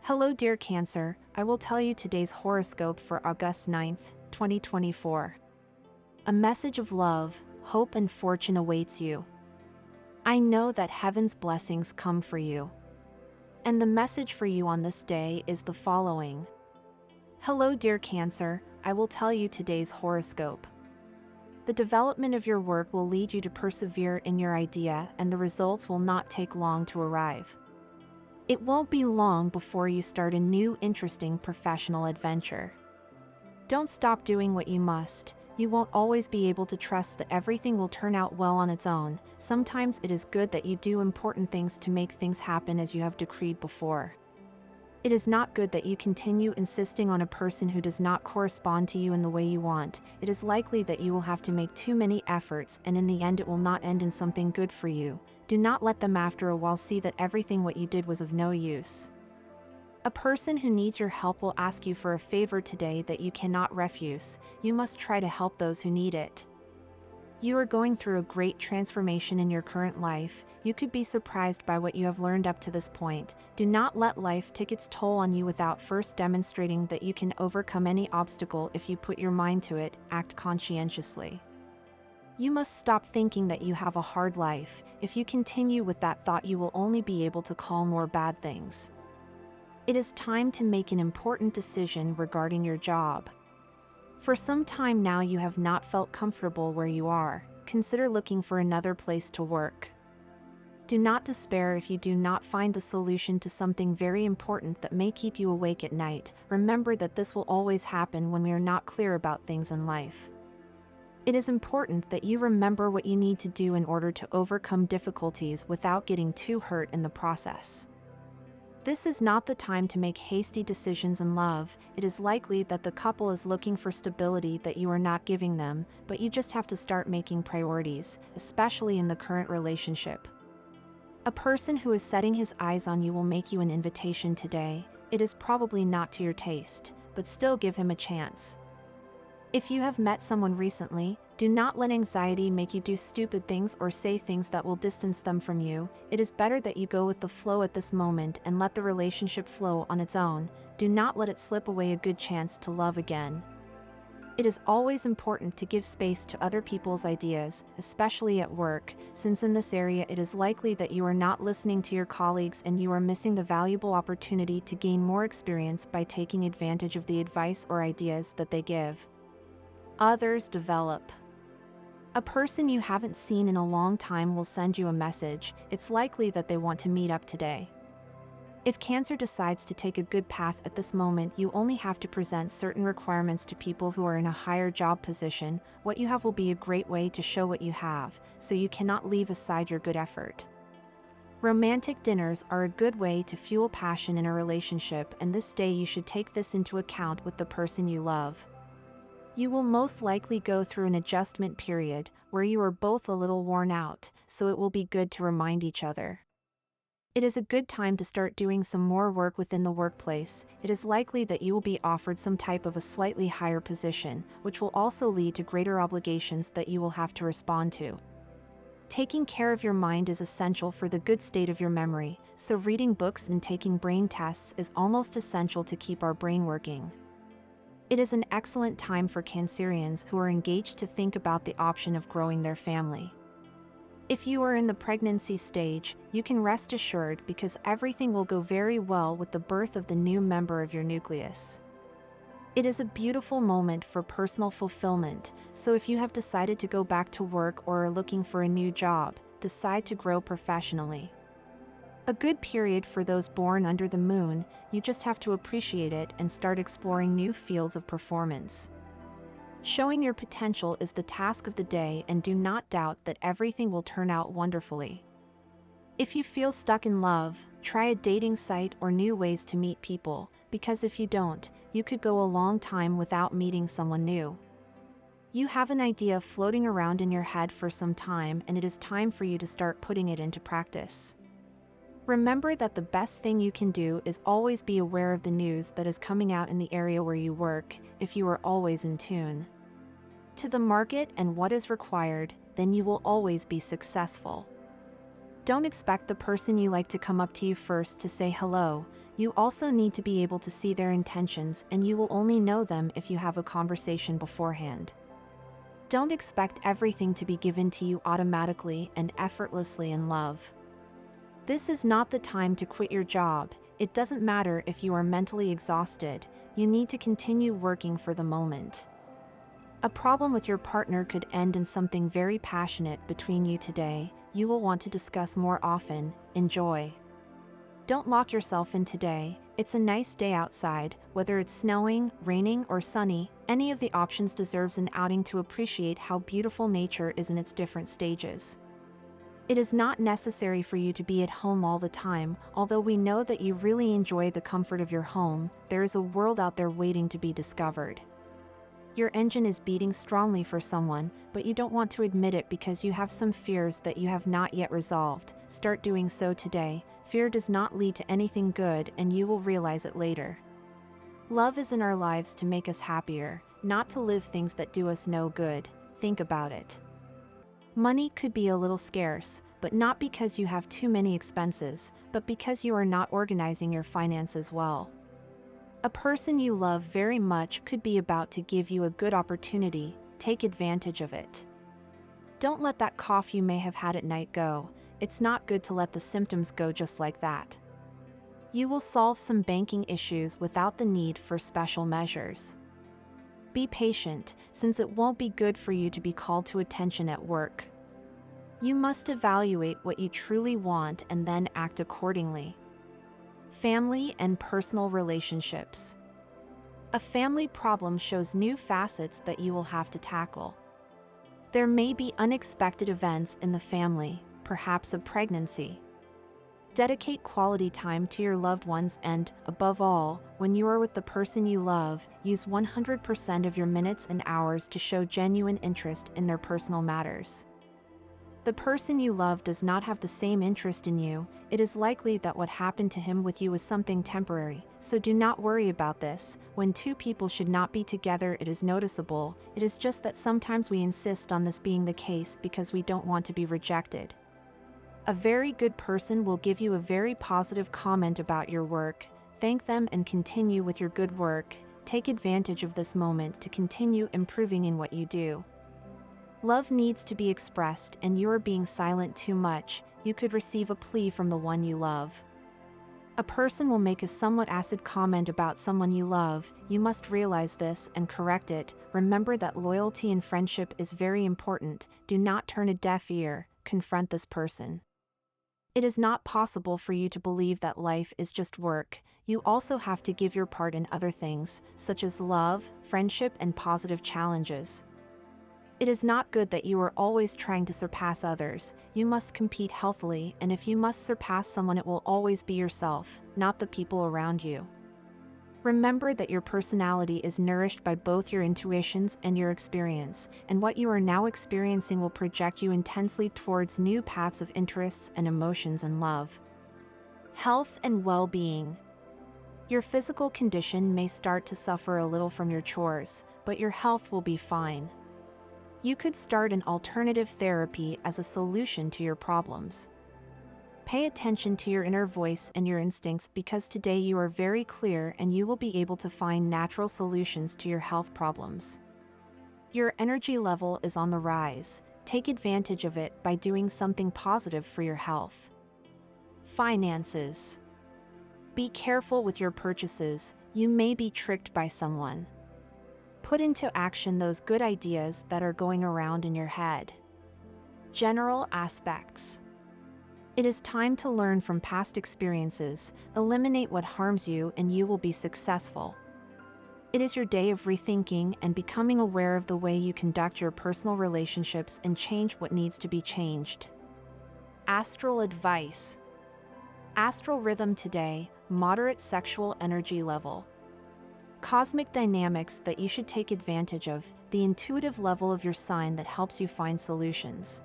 Hello dear Cancer, I will tell you today's horoscope for August 9th, 2024. A message of love, hope and fortune awaits you. I know that heaven's blessings come for you. And the message for you on this day is the following. Hello dear Cancer, I will tell you today's horoscope. The development of your work will lead you to persevere in your idea and the results will not take long to arrive. It won't be long before you start a new interesting professional adventure. Don't stop doing what you must. You won't always be able to trust that everything will turn out well on its own. Sometimes it is good that you do important things to make things happen as you have decreed before. It is not good that you continue insisting on a person who does not correspond to you in the way you want. It is likely that you will have to make too many efforts and in the end it will not end in something good for you. Do not let them after a while see that everything what you did was of no use. A person who needs your help will ask you for a favor today that you cannot refuse. You must try to help those who need it. You are going through a great transformation in your current life. You could be surprised by what you have learned up to this point. Do not let life take its toll on you without first demonstrating that you can overcome any obstacle if you put your mind to it. Act conscientiously. You must stop thinking that you have a hard life. If you continue with that thought, you will only be able to call more bad things. It is time to make an important decision regarding your job. For some time now you have not felt comfortable where you are. Consider looking for another place to work. Do not despair if you do not find the solution to something very important that may keep you awake at night. Remember that this will always happen when we are not clear about things in life. It is important that you remember what you need to do in order to overcome difficulties without getting too hurt in the process. This is not the time to make hasty decisions in love. It is likely that the couple is looking for stability that you are not giving them, but you just have to start making priorities, especially in the current relationship. A person who is setting his eyes on you will make you an invitation today. It is probably not to your taste, but still give him a chance. If you have met someone recently, do not let anxiety make you do stupid things or say things that will distance them from you. It is better that you go with the flow at this moment and let the relationship flow on its own. Do not let it slip away a good chance to love again. It is always important to give space to other people's ideas, especially at work, since in this area it is likely that you are not listening to your colleagues and you are missing the valuable opportunity to gain more experience by taking advantage of the advice or ideas that they give. Others develop. A person you haven't seen in a long time will send you a message. It's likely that they want to meet up today. If Cancer decides to take a good path at this moment, you only have to present certain requirements to people who are in a higher job position. What you have will be a great way to show what you have, so you cannot leave aside your good effort. Romantic dinners are a good way to fuel passion in a relationship, and this day you should take this into account with the person you love. You will most likely go through an adjustment period where you are both a little worn out, so it will be good to remind each other. It is a good time to start doing some more work within the workplace. It is likely that you will be offered some type of a slightly higher position, which will also lead to greater obligations that you will have to respond to. Taking care of your mind is essential for the good state of your memory, so reading books and taking brain tests is almost essential to keep our brain working. It is an excellent time for Cancerians who are engaged to think about the option of growing their family. If you are in the pregnancy stage, you can rest assured because everything will go very well with the birth of the new member of your nucleus. It is a beautiful moment for personal fulfillment, so if you have decided to go back to work or are looking for a new job, decide to grow professionally. A good period for those born under the moon. You just have to appreciate it and start exploring new fields of performance. Showing your potential is the task of the day, and do not doubt that everything will turn out wonderfully. If you feel stuck in love, try a dating site or new ways to meet people, because if you don't, you could go a long time without meeting someone new. You have an idea floating around in your head for some time, and it is time for you to start putting it into practice. Remember that the best thing you can do is always be aware of the news that is coming out in the area where you work, if you are always in tune to the market and what is required, then you will always be successful. Don't expect the person you like to come up to you first to say hello. You also need to be able to see their intentions, and you will only know them if you have a conversation beforehand. Don't expect everything to be given to you automatically and effortlessly in love. This is not the time to quit your job. It doesn't matter if you are mentally exhausted, you need to continue working for the moment. A problem with your partner could end in something very passionate between you today. You will want to discuss more often. Enjoy. Don't lock yourself in today. It's a nice day outside, whether it's snowing, raining, or sunny. Any of the options deserves an outing to appreciate how beautiful nature is in its different stages. It is not necessary for you to be at home all the time. Although we know that you really enjoy the comfort of your home, there is a world out there waiting to be discovered. Your engine is beating strongly for someone, but you don't want to admit it because you have some fears that you have not yet resolved. Start doing so today. Fear does not lead to anything good, and you will realize it later. Love is in our lives to make us happier, not to live things that do us no good. Think about it. Money could be a little scarce, but not because you have too many expenses, but because you are not organizing your finances well. A person you love very much could be about to give you a good opportunity. Take advantage of it. Don't let that cough you may have had at night go. It's not good to let the symptoms go just like that. You will solve some banking issues without the need for special measures. Be patient, since it won't be good for you to be called to attention at work. You must evaluate what you truly want and then act accordingly. Family and personal relationships. A family problem shows new facets that you will have to tackle. There may be unexpected events in the family, perhaps a pregnancy. Dedicate quality time to your loved ones and, above all, when you are with the person you love, use 100% of your minutes and hours to show genuine interest in their personal matters. The person you love does not have the same interest in you. It is likely that what happened to him with you was something temporary, so do not worry about this. When two people should not be together, it is noticeable. It is just that sometimes we insist on this being the case because we don't want to be rejected. A very good person will give you a very positive comment about your work. Thank them and continue with your good work. Take advantage of this moment to continue improving in what you do. Love needs to be expressed, and you are being silent too much. You could receive a plea from the one you love. A person will make a somewhat acid comment about someone you love. You must realize this and correct it. Remember that loyalty and friendship is very important. Do not turn a deaf ear. Confront this person. It is not possible for you to believe that life is just work. You also have to give your part in other things, such as love, friendship, and positive challenges. It is not good that you are always trying to surpass others. You must compete healthily, and if you must surpass someone, it will always be yourself, not the people around you. Remember that your personality is nourished by both your intuitions and your experience, and what you are now experiencing will project you intensely towards new paths of interests and emotions and love. Health and well-being. Your physical condition may start to suffer a little from your chores, but your health will be fine. You could start an alternative therapy as a solution to your problems. Pay attention to your inner voice and your instincts because today you are very clear and you will be able to find natural solutions to your health problems. Your energy level is on the rise. Take advantage of it by doing something positive for your health. Finances. Be careful with your purchases. You may be tricked by someone. Put into action those good ideas that are going around in your head. General aspects. It is time to learn from past experiences, eliminate what harms you, and you will be successful. It is your day of rethinking and becoming aware of the way you conduct your personal relationships and change what needs to be changed. Astral advice. Astral rhythm today, moderate sexual energy level. Cosmic dynamics that you should take advantage of, the intuitive level of your sign that helps you find solutions.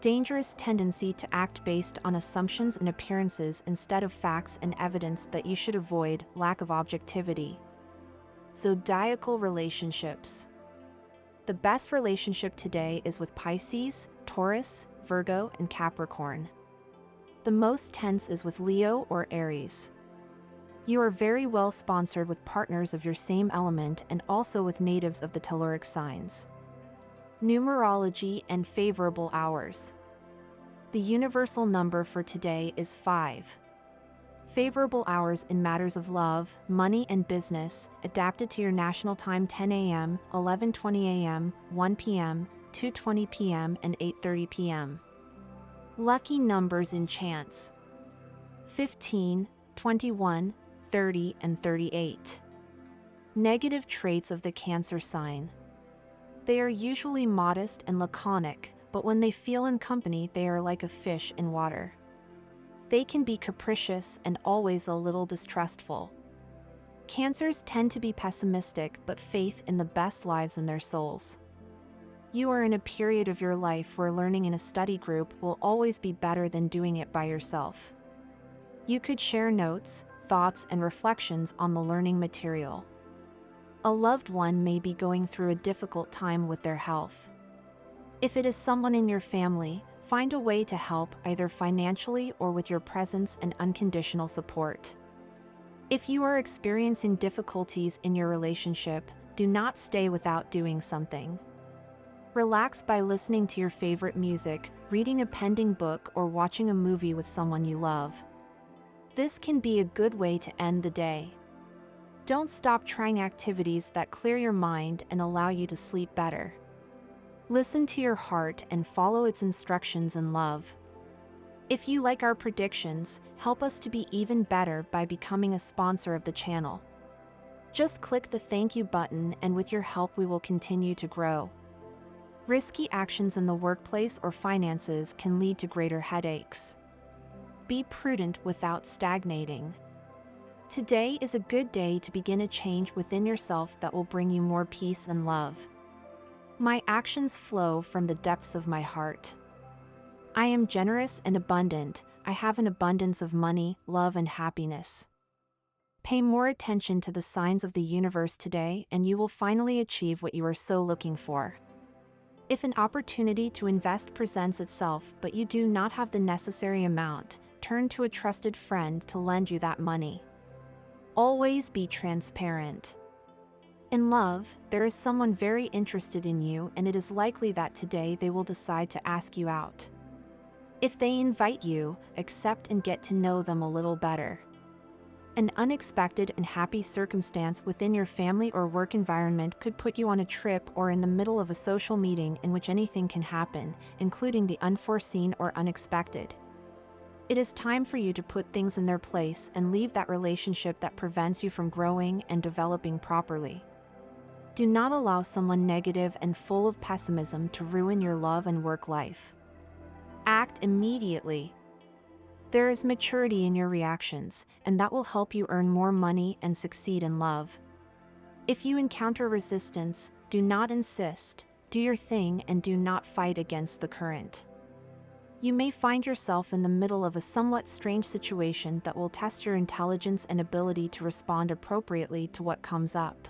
Dangerous tendency to act based on assumptions and appearances instead of facts and evidence that you should avoid, lack of objectivity. Zodiacal relationships. The best relationship today is with Pisces, Taurus, Virgo, and Capricorn. The most tense is with Leo or Aries. You are very well sponsored with partners of your same element and also with natives of the telluric signs. Numerology and favorable hours. The universal number for today is 5. Favorable hours in matters of love, money and business, adapted to your national time 10 a.m., 11:20 a.m., 1 p.m., 2:20 p.m. and 8:30 p.m. Lucky numbers in chance: 15, 21, 30 and 38. Negative traits of the Cancer sign. They are usually modest and laconic, but when they feel in company they are like a fish in water. They can be capricious and always a little distrustful. Cancers tend to be pessimistic but faith in the best lives in their souls. You are in a period of your life where learning in a study group will always be better than doing it by yourself. You could share notes, thoughts and reflections on the learning material. A loved one may be going through a difficult time with their health. If it is someone in your family, find a way to help either financially or with your presence and unconditional support. If you are experiencing difficulties in your relationship, do not stay without doing something. Relax by listening to your favorite music, reading a pending book or watching a movie with someone you love. This can be a good way to end the day. Don't stop trying activities that clear your mind and allow you to sleep better. Listen to your heart and follow its instructions in love. If you like our predictions, help us to be even better by becoming a sponsor of the channel. Just click the thank you button and with your help we will continue to grow. Risky actions in the workplace or finances can lead to greater headaches. Be prudent without stagnating. Today is a good day to begin a change within yourself that will bring you more peace and love. My actions flow from the depths of my heart. I am generous and abundant. I have an abundance of money, love, and happiness. Pay more attention to the signs of the universe today, and you will finally achieve what you are so looking for. If an opportunity to invest presents itself but you do not have the necessary amount, turn to a trusted friend to lend you that money. Always be transparent. In love, there is someone very interested in you, and it is likely that today they will decide to ask you out. If they invite you, accept and get to know them a little better. An unexpected and happy circumstance within your family or work environment could put you on a trip or in the middle of a social meeting in which anything can happen, including the unforeseen or unexpected. It is time for you to put things in their place and leave that relationship that prevents you from growing and developing properly. Do not allow someone negative and full of pessimism to ruin your love and work life. Act immediately. There is maturity in your reactions, and that will help you earn more money and succeed in love. If you encounter resistance, do not insist, do your thing and do not fight against the current. You may find yourself in the middle of a somewhat strange situation that will test your intelligence and ability to respond appropriately to what comes up.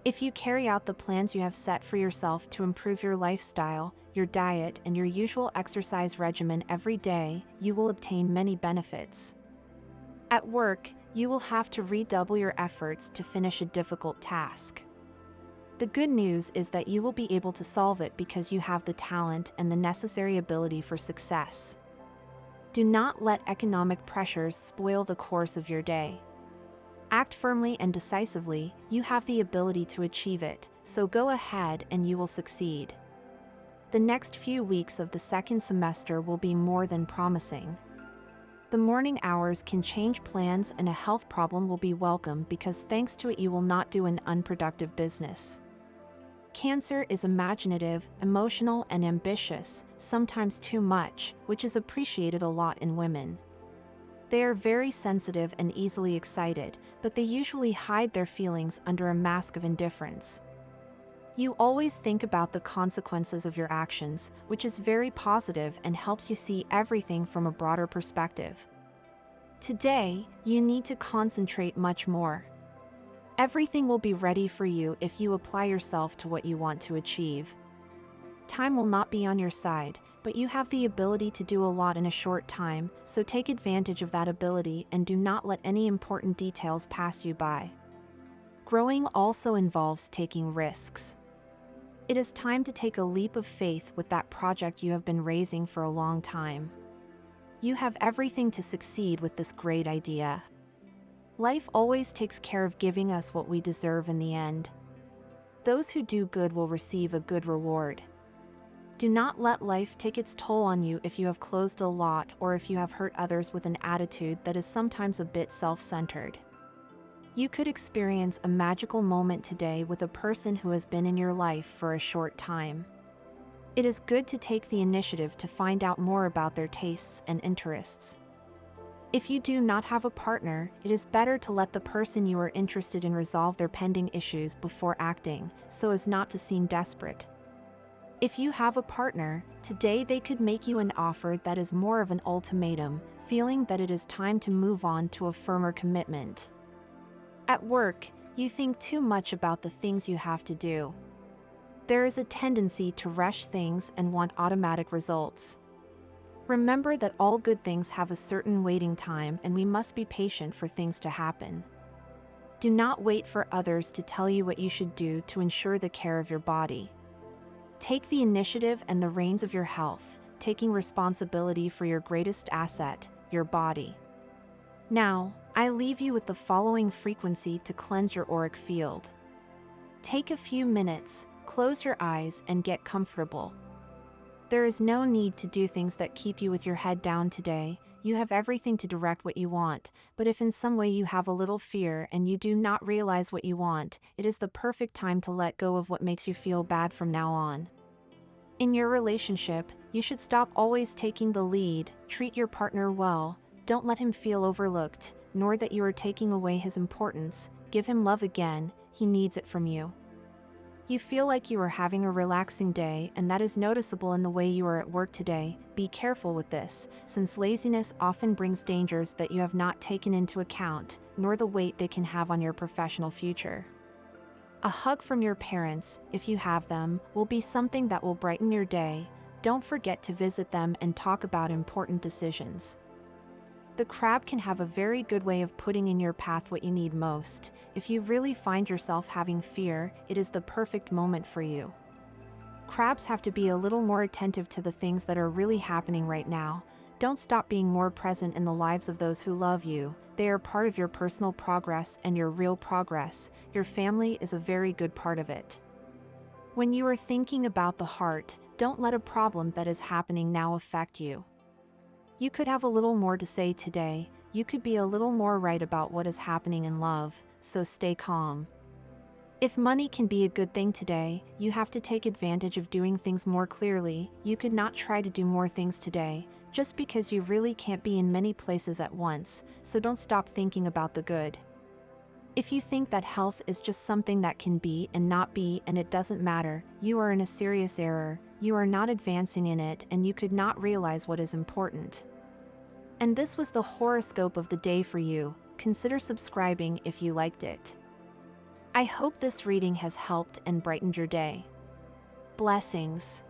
If you carry out the plans you have set for yourself to improve your lifestyle, your diet, and your usual exercise regimen every day, you will obtain many benefits. At work, you will have to redouble your efforts to finish a difficult task. The good news is that you will be able to solve it because you have the talent and the necessary ability for success. Do not let economic pressures spoil the course of your day. Act firmly and decisively, you have the ability to achieve it, so go ahead and you will succeed. The next few weeks of the second semester will be more than promising. The morning hours can change plans and a health problem will be welcome because thanks to it you will not do an unproductive business. Cancer is imaginative, emotional, and ambitious, sometimes too much, which is appreciated a lot in women. They are very sensitive and easily excited, but they usually hide their feelings under a mask of indifference. You always think about the consequences of your actions, which is very positive and helps you see everything from a broader perspective. Today, you need to concentrate much more. Everything will be ready for you if you apply yourself to what you want to achieve. Time will not be on your side, but you have the ability to do a lot in a short time, so take advantage of that ability and do not let any important details pass you by. Growing also involves taking risks. It is time to take a leap of faith with that project you have been raising for a long time. You have everything to succeed with this great idea. Life always takes care of giving us what we deserve in the end. Those who do good will receive a good reward. Do not let life take its toll on you if you have closed a lot or if you have hurt others with an attitude that is sometimes a bit self-centered. You could experience a magical moment today with a person who has been in your life for a short time. It is good to take the initiative to find out more about their tastes and interests. If you do not have a partner, it is better to let the person you are interested in resolve their pending issues before acting, so as not to seem desperate. If you have a partner, today they could make you an offer that is more of an ultimatum, feeling that it is time to move on to a firmer commitment. At work, you think too much about the things you have to do. There is a tendency to rush things and want automatic results. Remember that all good things have a certain waiting time and we must be patient for things to happen. Do not wait for others to tell you what you should do to ensure the care of your body. Take the initiative and the reins of your health, taking responsibility for your greatest asset, your body. Now, I leave you with the following frequency to cleanse your auric field. Take a few minutes, close your eyes, and get comfortable. There is no need to do things that keep you with your head down today. You have everything to direct what you want, but if in some way you have a little fear and you do not realize what you want, it is the perfect time to let go of what makes you feel bad from now on. In your relationship, you should stop always taking the lead, treat your partner well, don't let him feel overlooked, nor that you are taking away his importance, give him love again, he needs it from you. You feel like you are having a relaxing day and that is noticeable in the way you are at work today. Be careful with this, since laziness often brings dangers that you have not taken into account, nor the weight they can have on your professional future. A hug from your parents, if you have them, will be something that will brighten your day. Don't forget to visit them and talk about important decisions. The crab can have a very good way of putting in your path what you need most. If you really find yourself having fear, it is the perfect moment for you. Crabs have to be a little more attentive to the things that are really happening right now. Don't stop being more present in the lives of those who love you. They are part of your personal progress and your real progress. Your family is a very good part of it. When you are thinking about the heart, don't let a problem that is happening now affect you. You could have a little more to say today. You could be a little more right about what is happening in love, so stay calm. If money can be a good thing today, you have to take advantage of doing things more clearly. You could not try to do more things today, just because you really can't be in many places at once, so don't stop thinking about the good. If you think that health is just something that can be and not be and it doesn't matter, you are in a serious error. You are not advancing in it and you could not realize what is important. And this was the horoscope of the day for you. Consider subscribing if you liked it. I hope this reading has helped and brightened your day. Blessings.